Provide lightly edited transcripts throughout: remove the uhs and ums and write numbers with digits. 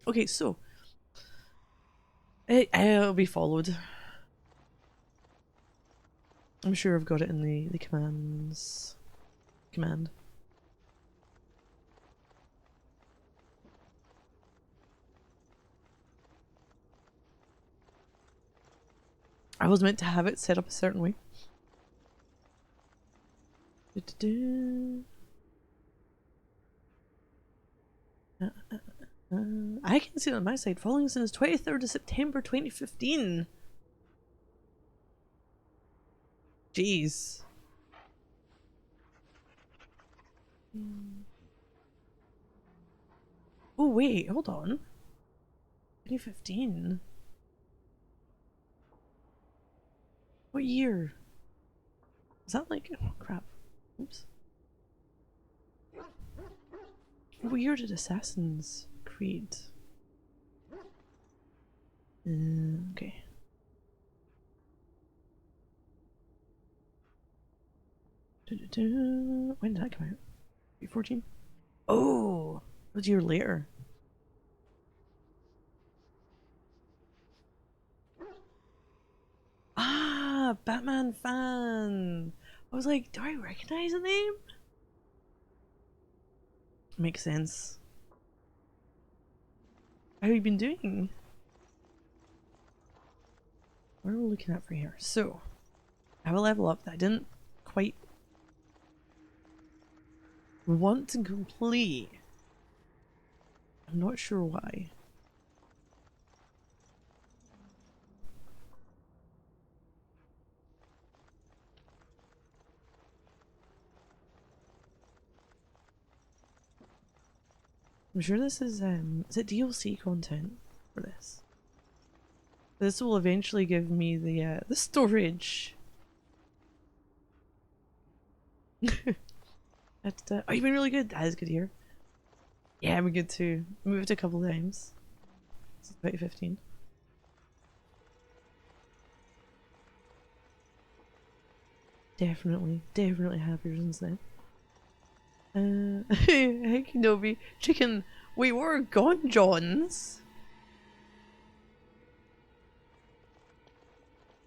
Okay, so I'll be followed. I'm sure I've got it in the commands. Command. I was meant to have it set up a certain way. I can see it on my side. Following since 23rd of September 2015. Jeez. Oh wait, hold on. 2015. What year? Is that like, oh crap. Oops. What year did Assassin's Creed? Okay. When did that come out? 2014? Oh, it was a year later. Ah, Batman fan. I was like, do I recognize the name? Makes sense. How have you been doing? What are we looking at for here? So, I have a level up that I didn't quite want to complete. I'm not sure why. I'm sure this is it DLC content for this? This will eventually give me the storage. Oh, you've been really good. That is good here. Yeah, I'm good too. Moved a couple times since 2015. Definitely happier since then. Hey Kenobi. Chicken. Wait, we're gone, Johns.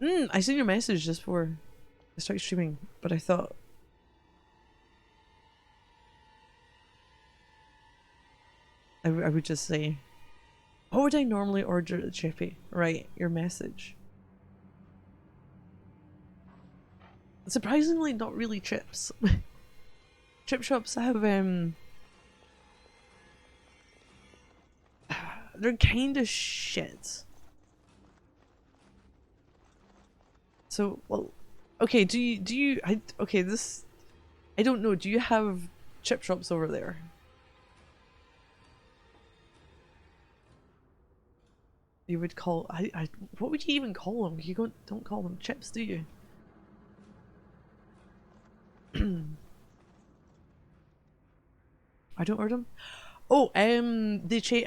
I seen your message just before I started streaming, but I thought I would just say, what would I normally order at Chippy? Right, your message. Surprisingly, not really chips. Chip shops have they're kind of shit. So, well, okay, okay, this, I don't know, do you have chip shops over there? You would call, what would you even call them? You don't call them chips, do you? I don't order them. Oh, I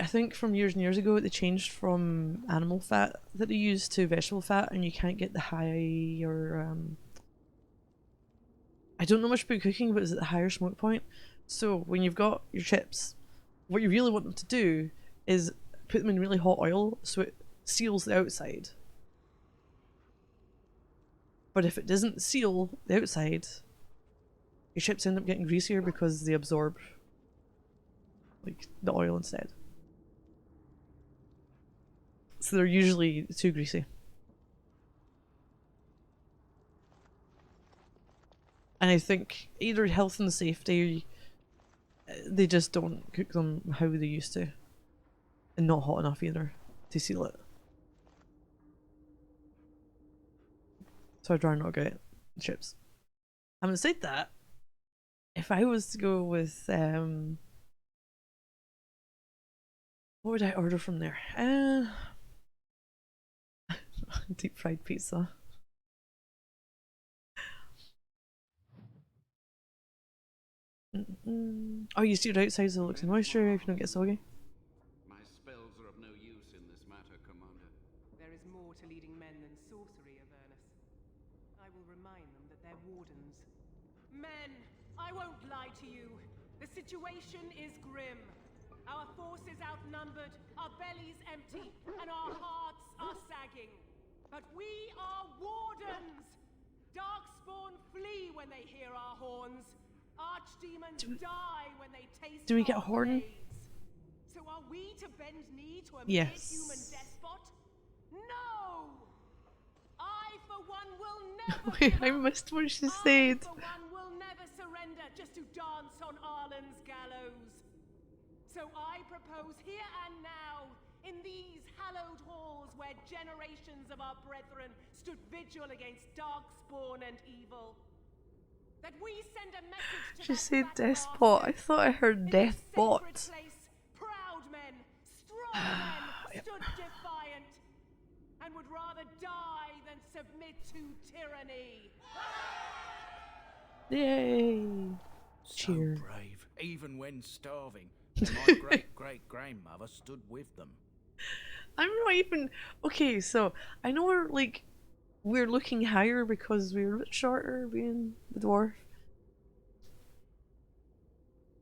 think from years and years ago they changed from animal fat that they use to vegetable fat, and you can't get the higher I don't know much about cooking, but it's at the higher smoke point. So when you've got your chips, what you really want them to do is put them in really hot oil so it seals the outside. But if it doesn't seal the outside, your chips end up getting greasier because they absorb like the oil instead. So they're usually too greasy. And I think either health and safety, they just don't cook them how they used to. And not hot enough either to seal it. So I'd rather not get chips. Having said that, if I was to go with what would I order from there? Deep fried pizza. Oh, you steer outside so it looks moisture if you don't get soggy. My spells are of no use in this matter, Commander. There is more to leading men than sorcery, Avernus. I will remind them that they're wardens. Men, I won't lie to you. The situation is grim. Our forces outnumbered, our bellies empty, and our hearts are sagging. But we are wardens! Darkspawn flee when they hear our horns. Archdemons die when they taste do we get a our horn? blades. So are we to bend knee to a Yes. mid-human despot? No! I, for one, will never Wait, give I up. missed what she I, said. for one, will never surrender just to dance on Arlen's gallows. So I propose here and now, in these hallowed halls where generations of our brethren stood vigil against darkspawn and evil, that we send a message to She that said fat despot. bastard. I thought I heard In this sacred deathbot. place, proud men, strong men stood defiant, and would rather die than submit to tyranny. Yay! So Cheer. brave, even when starving. And my great-great-grandmother stood with them. I'm not even okay. So I know we're looking higher because we're a bit shorter, being the dwarf.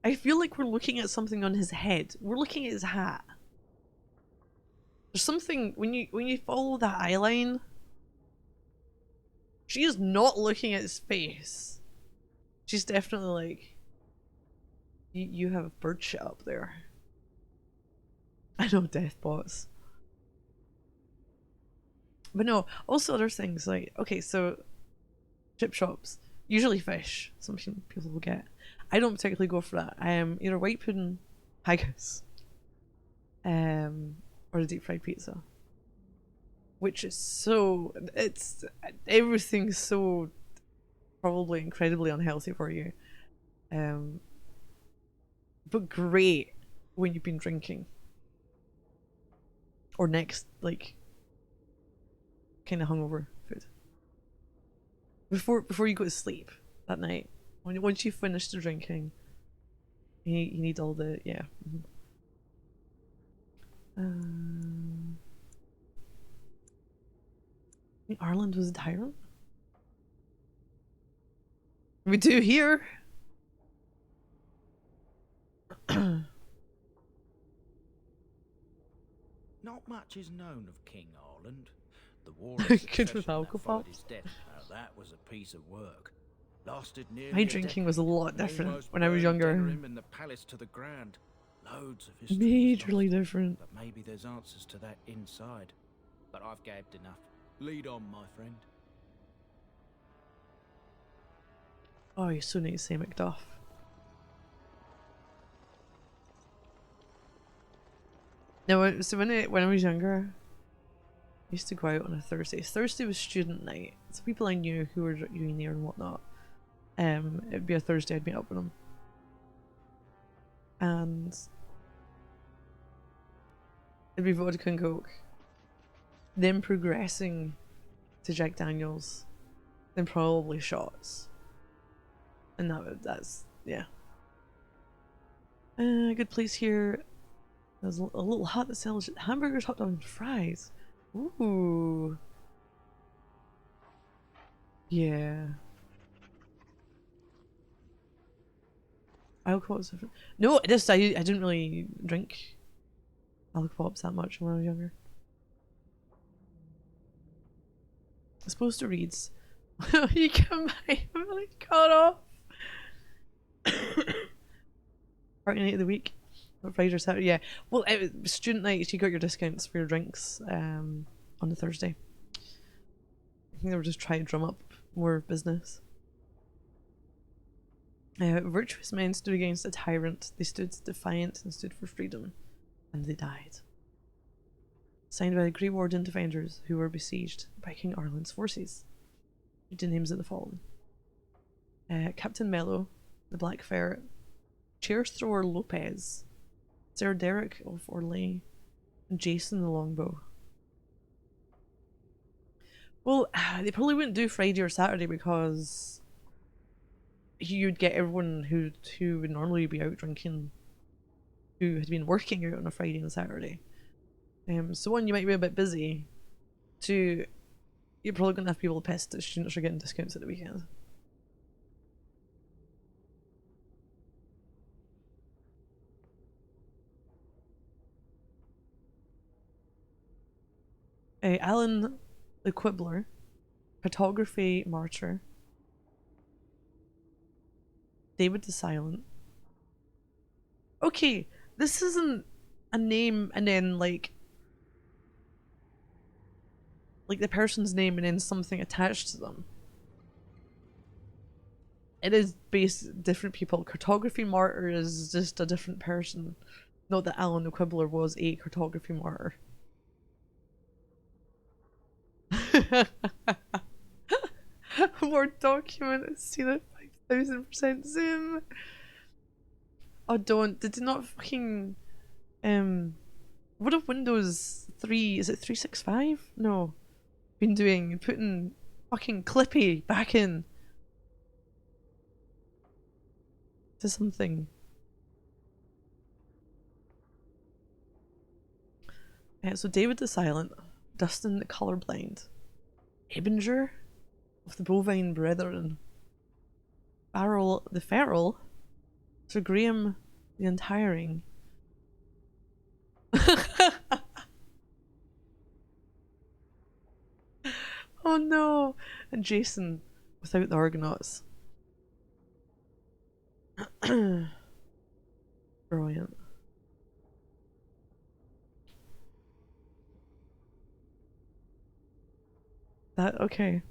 I feel like we're looking at something on his head. We're looking at his hat. There's something when you follow that eye line. She is not looking at his face. She's definitely like, you have bird shit up there. I know deathbots. But no, also other things like, okay, so chip shops, usually fish, something people will get. I don't particularly go for that. I am either white pudding, haggis, or a deep fried pizza. Which is so, everything's so probably incredibly unhealthy for you. But great when you've been drinking. Or next, like, kind of hungover food. Before you go to sleep that night. Once you've finished the drinking, you need all the, yeah. I think Ireland was a tyrant? We do here. Not much is known of King Arland. The war Good of with succession that alcohol. followed his death, now that was a piece of work. Lasted nearly My a drinking was a lot decade. different Almost when I was burned younger. Denerim and the palace to the ground. Loads of history was Majorly lost, different. but maybe there's answers to that inside. But I've gabbed enough. Lead on, my friend. Oh, you so need to say Macduff. No, so when I was younger, I used to go out on a Thursday. Thursday was student night. So people I knew who were at uni and whatnot. It'd be a Thursday, I'd meet up with them. And it'd be vodka and coke. Then progressing to Jack Daniels. Then probably shots. And that's yeah. A good place here. There's a little hut that sells hamburgers, hot dogs, and fries. Ooh. Yeah. Alcohol's different. No, I didn't really drink alcopops that much when I was younger. I'm supposed to reads. You can buy them really cut off. Party night of the week. Friday or Saturday, yeah. Well, student nights, you got your discounts for your drinks on the Thursday. I think they were just trying to drum up more business. Virtuous men stood against a tyrant. They stood defiant and stood for freedom. And they died. Signed by the Grey Warden defenders who were besieged by King Arland's forces. The names of the following. Captain Mello, the Black Ferret, Chair Thrower Lopez, Sir Derek of Orlais, and Jason the Longbow. Well, they probably wouldn't do Friday or Saturday because you'd get everyone who would normally be out drinking, who had been working out on a Friday and Saturday. So one, you might be a bit busy. Two, you're probably going to have people pissed that students are getting discounts at the weekend. Alan the Quibbler, Cartography Martyr, David the Silent. Okay, this isn't a name and then like the person's name and then something attached to them. It is based different people. Cartography Martyr is just a different person. Not that Alan the Quibbler was a cartography martyr. Word document is seen at 5000% zoom. Oh, don't. Did it not fucking. What have Windows 3. Is it 365? No. Been doing. Putting fucking Clippy back in. To something. So David the Silent, Dustin the Colorblind, Ebinger of the Bovine Brethren, Farrell the Feral, Sir Graham the Untiring. Oh no! And Jason without the Argonauts. Brilliant. That okay.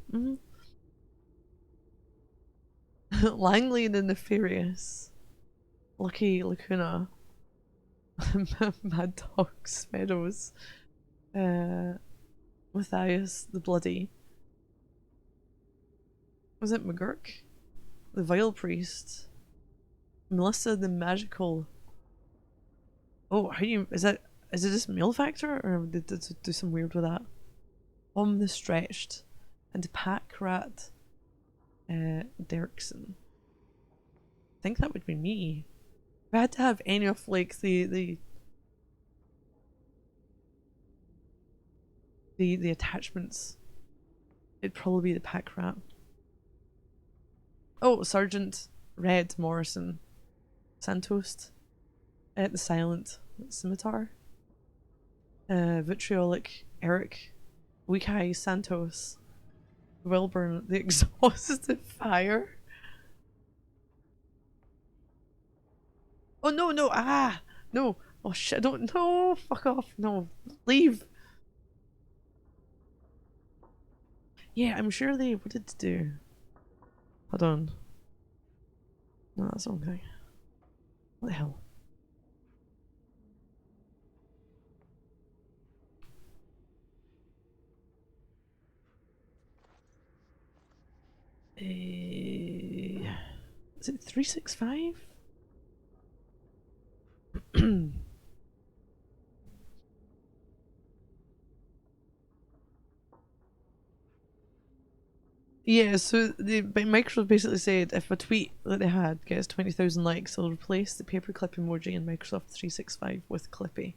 Langley the Nefarious, Lucky Lacuna, Mad Dogs Meadows, Matthias the Bloody. Was it McGurk? The Vile Priest, Melissa the Magical. Oh, how do you is it just male factor or did it do some weird with that? The Stretched, and Pack Rat Derksen. I think that would be me. If I had to have any of like the attachments, it'd probably be the Pack Rat. Oh, Sergeant Red Morrison, Santos, the Silent Scimitar, Vitriolic Eric, Weak Eye Santos, Wilburn the Exhausted Fire. Oh no, no, no, oh shit, don't, no, fuck off, no, leave. Yeah, I'm sure they, what did it do? Hold on. No, that's the wrong thing. What the hell? Is it 365? Yeah, so Microsoft basically said if a tweet that they had gets 20,000 likes, they'll replace the paperclip emoji in Microsoft 365 with Clippy.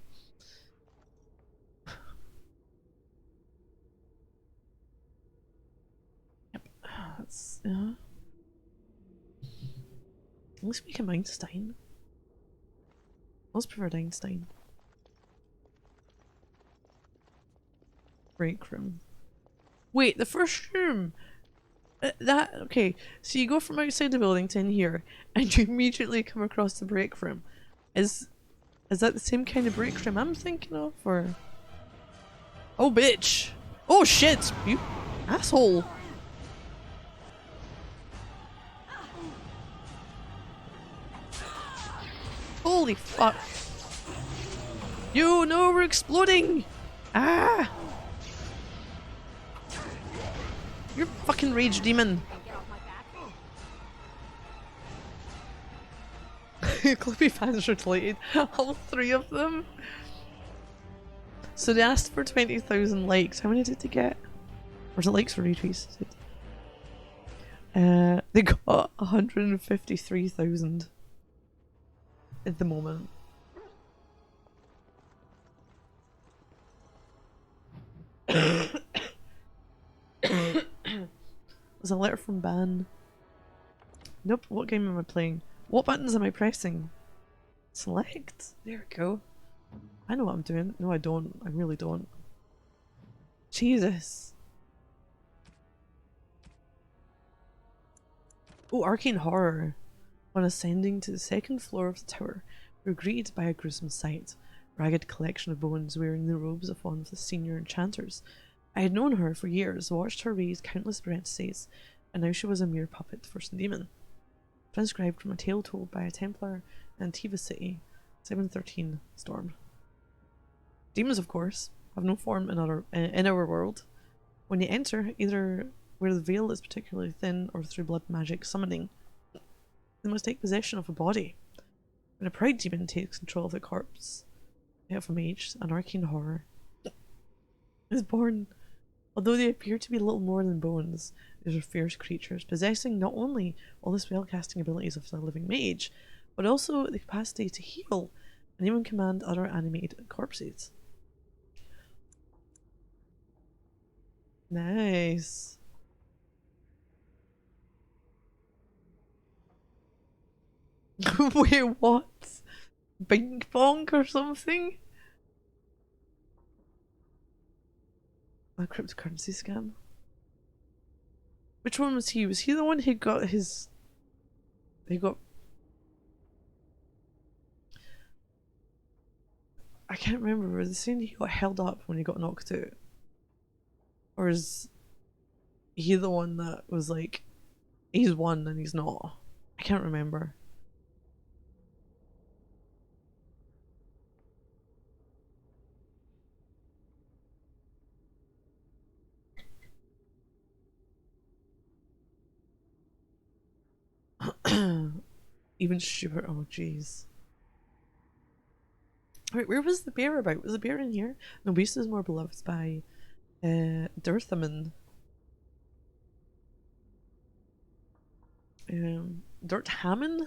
Yep, that's let's make him Einstein. Let's prefer Einstein. Break room. Wait, the first room! Okay, so you go from outside the building to in here, and you immediately come across the break room. Is that the same kind of break room I'm thinking of, or? Oh, bitch! Oh shit! You asshole! Holy fuck! You know we're exploding! Ah! You're a fucking rage demon. Clippy fans are deleted. All 3 of them. So they asked for 20,000 likes. How many did they get? Or is it likes or retweets? They got 153,000 at the moment. There's a letter from Ban. Nope, what game am I playing? What buttons am I pressing? Select? There we go. I know what I'm doing. No, I don't. I really don't. Jesus. Oh, arcane horror. On ascending to the second floor of the tower, we were greeted by a gruesome sight. A ragged collection of bones wearing the robes of one of the senior enchanters. I had known her for years, watched her raise countless apprentices, and now she was a mere puppet for some demon. Transcribed from a tale told by a Templar in Tiva City, 713 Storm. Demons, of course, have no form in our world. When you enter, either where the veil is particularly thin or through blood magic summoning, they must take possession of a body. When a proud demon takes control of the corpse of a mage, an arcane horror is born. Although they appear to be little more than bones, these are fierce creatures, possessing not only all the spellcasting abilities of the living mage, but also the capacity to heal and even command other animated corpses. Nice. Wait, what? Bing bonk or something? A cryptocurrency scam? Which one was he? Was he the one who got his... He got... I can't remember. Was it saying he got held up when he got knocked out? Or is he the one that was like, he's won and he's not? I can't remember. Even stupid. Oh, jeez. Wait, where was the bear about? Was the bear in here? No, Beast is more beloved by Dirthaman. Dirthaman?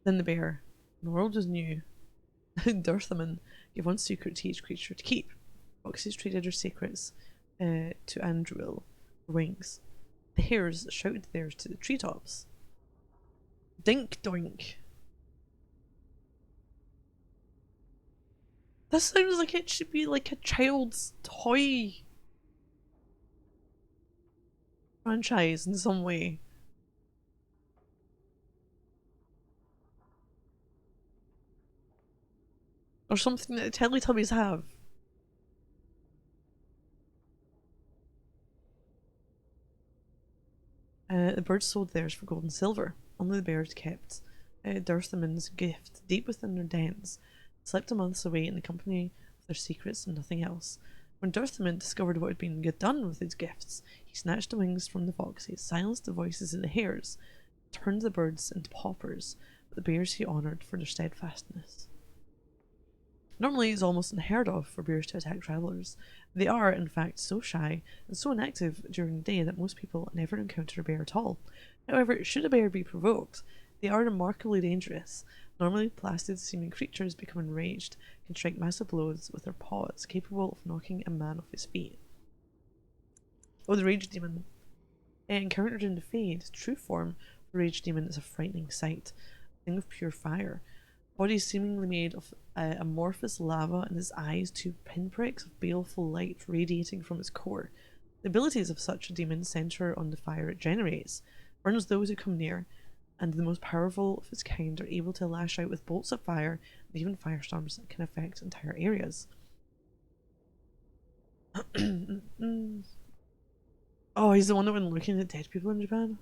Then the bear. The world is new. Dirthaman gave one secret to each creature to keep. Foxes traded their secrets to Andruil for wings. The hares shouted theirs to the treetops. Dink doink. This sounds like it should be like a child's toy franchise in some way. Or something that Teletubbies have. The birds sold theirs for gold and silver. Only the bears kept Dirthaman's gift deep within their dens, slept a month away in the company of their secrets and nothing else. When Dirthaman discovered what had been done with his gifts, he snatched the wings from the foxes, silenced the voices of the hares, turned the birds into paupers, but the bears he honoured for their steadfastness. Normally, it's almost unheard of for bears to attack travellers. They are, in fact, so shy and so inactive during the day that most people never encounter a bear at all. However, should a bear be provoked, they are remarkably dangerous. Normally, placid-seeming creatures become enraged, can strike massive blows with their paws, capable of knocking a man off his feet. Oh, the Rage Demon. Encountered in the Fade, true form, the Rage Demon is a frightening sight. A thing of pure fire. Body seemingly made of amorphous lava and his eyes two pinpricks of baleful light radiating from its core. The abilities of such a demon centre on the fire it generates, burns those who come near, and the most powerful of its kind are able to lash out with bolts of fire and even firestorms that can affect entire areas. Oh, he's the one that went looking at dead people in Japan?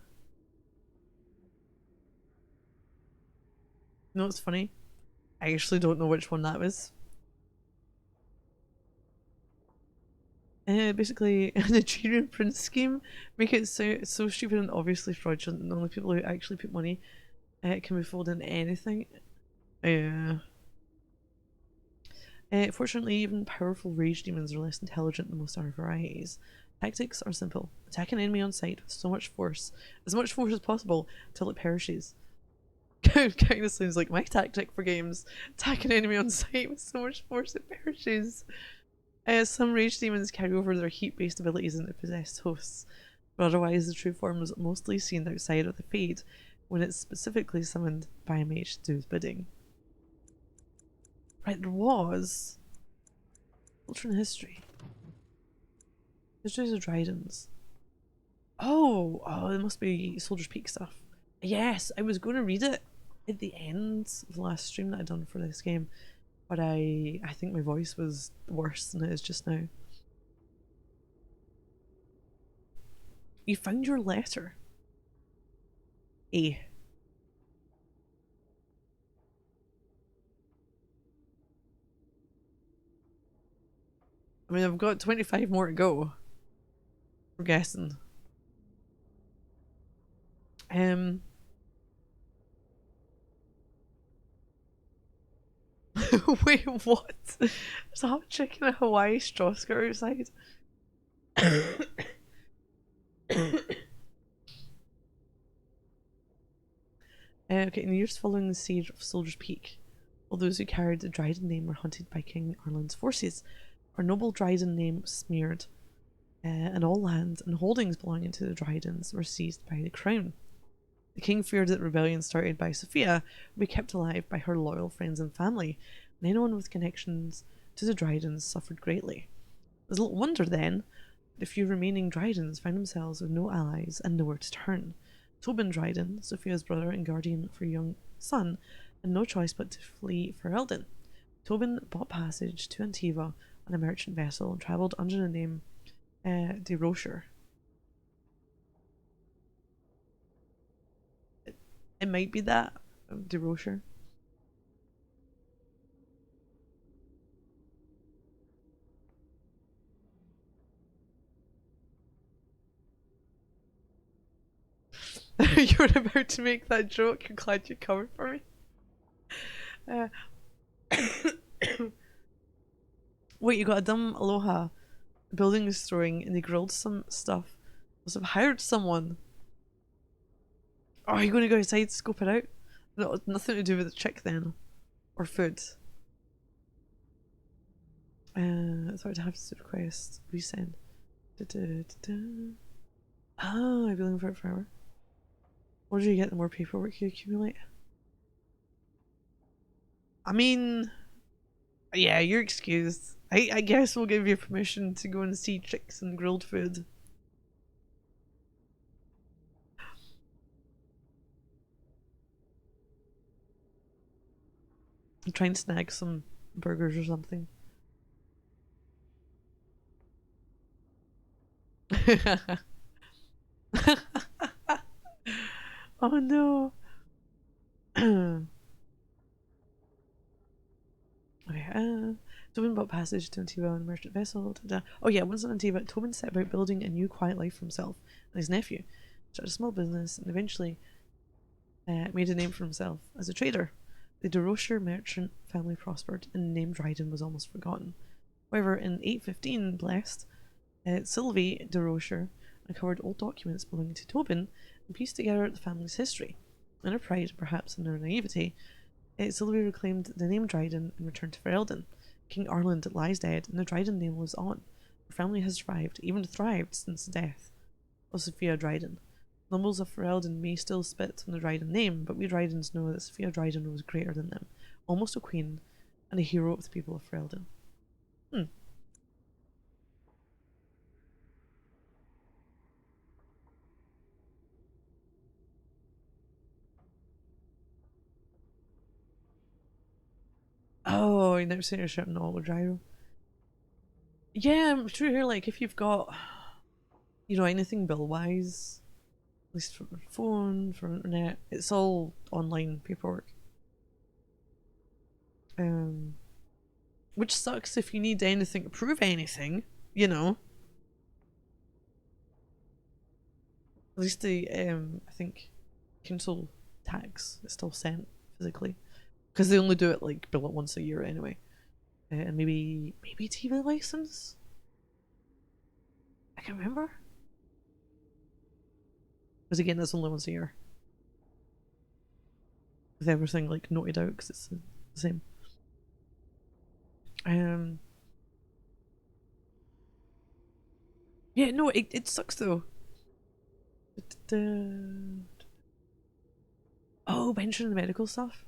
You know what's funny? I actually don't know which one that was. Basically, the Nigerian Prince scheme make it so stupid and obviously fraudulent, and only people who actually put money can be fooled into anything. Fortunately, even powerful rage demons are less intelligent than most other varieties. Tactics are simple. Attack an enemy on sight with so much force, as much force as possible, until it perishes. Kind of sounds like my tactic for games. Attack an enemy on sight with so much force it perishes. Some rage demons carry over their heat-based abilities into possessed hosts, but otherwise the true form is mostly seen outside of the Fade, when it's specifically summoned by a mage to do his bidding. Right, there was Culture and history. Histories of Drydens. Oh, it must be Soldier's Peak stuff. Yes, I was going to read it at the end of the last stream that I'd done for this game, but I think my voice was worse than it is just now. You found your letter. A. I mean, I've got 25 more to go. I'm guessing. Wait, what? There's a hot chick in a Hawaii straw skirt outside. Okay, in the years following the siege of Soldier's Peak, all those who carried the Dryden name were hunted by King Arlan's forces. Our noble Dryden name was smeared, and all lands and holdings belonging to the Drydens were seized by the crown. The king feared that rebellion started by Sophia would be kept alive by her loyal friends and family, and anyone with connections to the Drydens suffered greatly. It was little wonder then that the few remaining Drydens found themselves with no allies and nowhere to turn. Tobin Dryden, Sophia's brother and guardian for her young son, had no choice but to flee for Eldon. Tobin bought passage to Antiva on a merchant vessel and travelled under the name de Rocher. It might be that, de Rocher. You were about to make that joke. I'm glad you covered for me. Wait, you got a dumb aloha. The building is throwing and they grilled some stuff. Must have hired someone. Oh, are you going to go outside, scope it out? No, nothing to do with the chick then. Or food. Sorry to have to request. Resend. Oh, I've been looking for it forever. What do you get the more paperwork you accumulate? I mean, yeah, you're excused. I guess we'll give you permission to go and see chicks and grilled food. I'm trying to snag some burgers or something. Oh no. Okay, Tobin bought passage to Antiva on a merchant vessel. Oh yeah, once on Antiva, Tobin set about building a new quiet life for himself and his nephew. Started a small business and eventually made a name for himself as a trader. The de Rocher merchant family prospered and the name Dryden was almost forgotten. However, in 815, blessed, Sylvie de Rocher uncovered old documents belonging to Tobin and pieced together the family's history. In her pride, perhaps in her naivety, Sylvie reclaimed the name Dryden and returned to Ferelden. King Arland lies dead, and the Dryden name lives on. Her family has survived, even thrived, since the death of Sophia Dryden. Nobles of Ferelden may still spit on the Dryden name, but we Drydens know that Sophia Dryden was greater than them, almost a queen, and a hero of the people of Ferelden. Oh, you never seen your ship in all gyro. Yeah, I'm sure here, like, if you've got, you know, anything bill-wise, at least for phone, for internet, it's all online paperwork. Which sucks if you need anything to prove anything, you know. At least the, I think, council tax is still sent physically. Because they only do it, like, bill it once a year anyway. And maybe TV license? I can't remember. Because again, that's only once a year. With everything, like, noted out, because it's the same. Yeah, no, it sucks though. Oh, mention the medical stuff?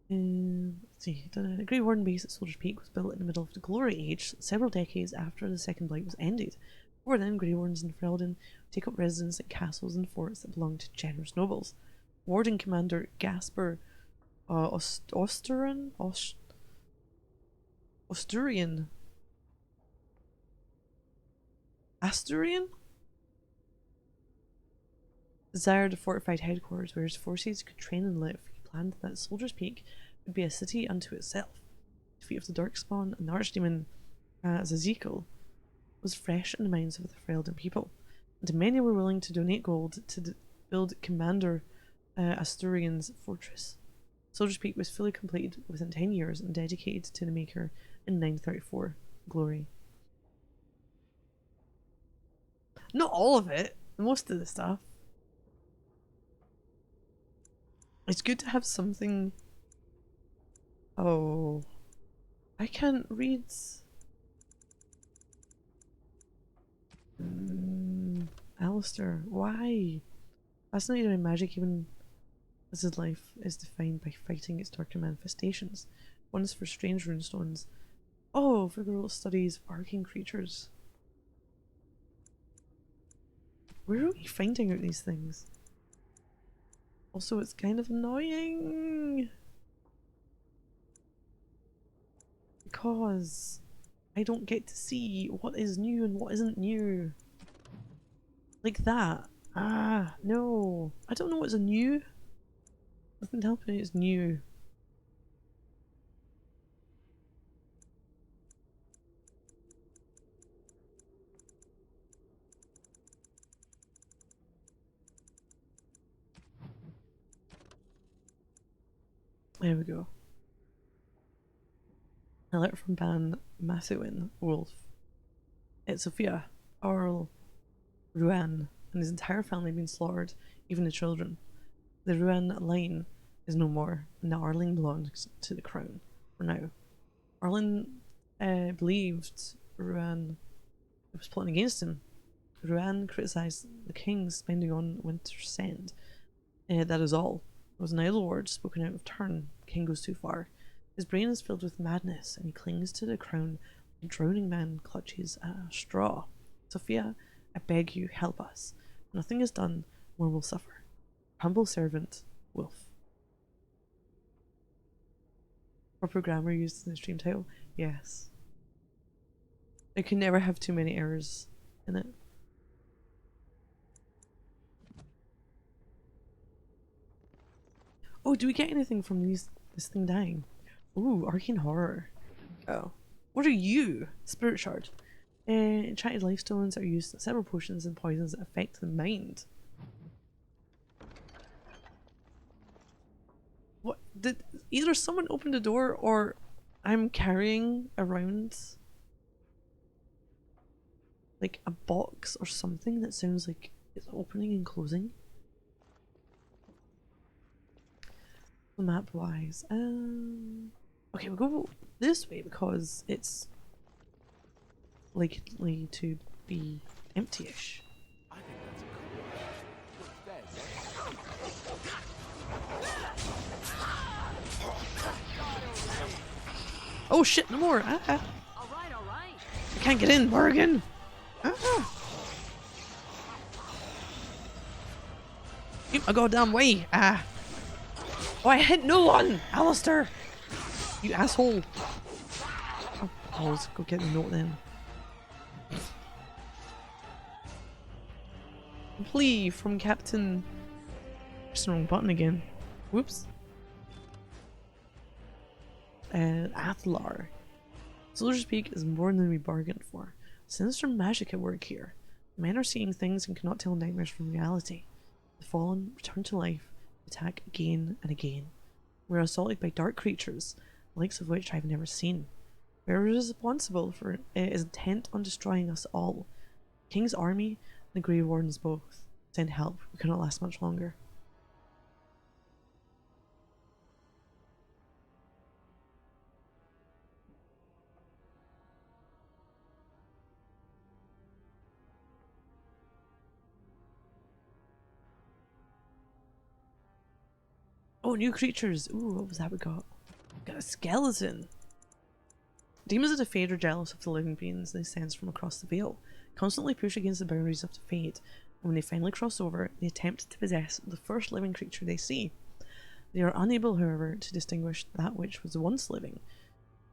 Let's see. The Grey Warden base at Soldier's Peak was built in the middle of the Glory Age, several decades after the Second Blight was ended. Before then, Grey Wardens in Ferelden would take up residence at castles and forts that belonged to generous nobles. Warden Commander Gasper Osturian Asturian desired a fortified headquarters where his forces could train and live. He planned that Soldier's Peak would be a city unto itself. The defeat of the Darkspawn and the Archdemon Zazekel was fresh in the minds of the Ferelden people, and many were willing to donate gold to build Commander Asturian's fortress. Soldier's Peak was fully completed within 10 years and dedicated to the Maker in 934 glory. Not all of it, most of the stuff. It's good to have something. Oh, I can't read. Alistair, why? Fascinated by magic even as his life is defined by fighting its darker manifestations. One is for strange runestones. Oh, for the studies of arcane creatures. Where are we finding out these things? Also, it's kind of annoying because I don't get to see what is new and what isn't new. Like that. Ah, no. I don't know what's a new. Nothing tells me it's new. There we go. A letter from Ban Masuin Wolf. It's Sophia, Arl, Ruan, and his entire family have been slaughtered, even the children. The Ruan line is no more, and now Arling belongs to the crown, for now. Arlen believed Ruan was plotting against him. Ruan criticised the king spending on Winter's Send. That is all. It was an idle word spoken out of turn. The king goes too far. His brain is filled with madness, and he clings to the crown like a drowning man clutches a straw. Sophia, I beg you, help us. If nothing is done, more will suffer. Humble servant, Wolf. Proper grammar used in the stream title? Yes. I can never have too many errors in it. Oh, do we get anything from this thing dying? Ooh, arcane horror. Oh. What are you? Spirit shard. Enchanted life stones are used in several potions and poisons that affect the mind. What? Did either someone open the door or I'm carrying around like a box or something that sounds like it's opening and closing? Map wise, okay, we'll go this way because it's likely to be empty-ish. I think that's cool. Oh shit, no more! Ah. All right, all right. I can't get in, Morgan! Ah. Get my goddamn way! Ah! Oh, I hit no one! Alistair! You asshole! Oh, balls. Go get the note then. Plea from Captain... Press the wrong button again. Whoops. Athlar. Soldier's Peak is more than we bargained for. Sinister magic at work here. Men are seeing things and cannot tell nightmares from reality. The fallen return to life, attack again and again. We are assaulted by dark creatures, the likes of which I have never seen. Whoever is responsible for it is intent on destroying us all. The King's army and the Grey Wardens both. Send help, we cannot last much longer. Oh, new creatures! Ooh, what was that we got? Got a skeleton. Demons of the Fade are jealous of the living beings they sense from across the veil, constantly push against the boundaries of the Fade, and when they finally cross over, they attempt to possess the first living creature they see. They are unable, however, to distinguish that which was once living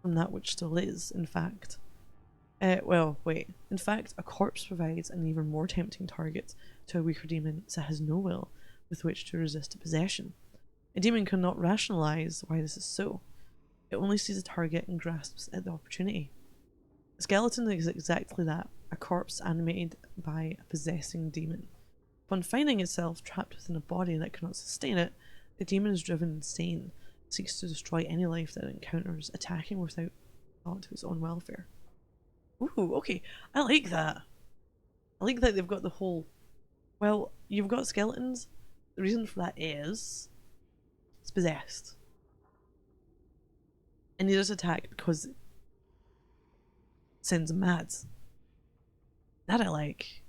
from that which still is, in fact. Well, wait. In fact, a corpse provides an even more tempting target to a weaker demon that has no will with which to resist a possession. A demon cannot rationalize why this is so. It only sees a target and grasps at the opportunity. A skeleton is exactly that, a corpse animated by a possessing demon. Upon finding itself trapped within a body that cannot sustain it, the demon is driven insane, seeks to destroy any life that it encounters, attacking without thought to its own welfare. Ooh, okay, I like that. I like that they've got the whole, well, you've got skeletons, the reason for that is it's possessed. And he does attack because it sends him mad. That I like.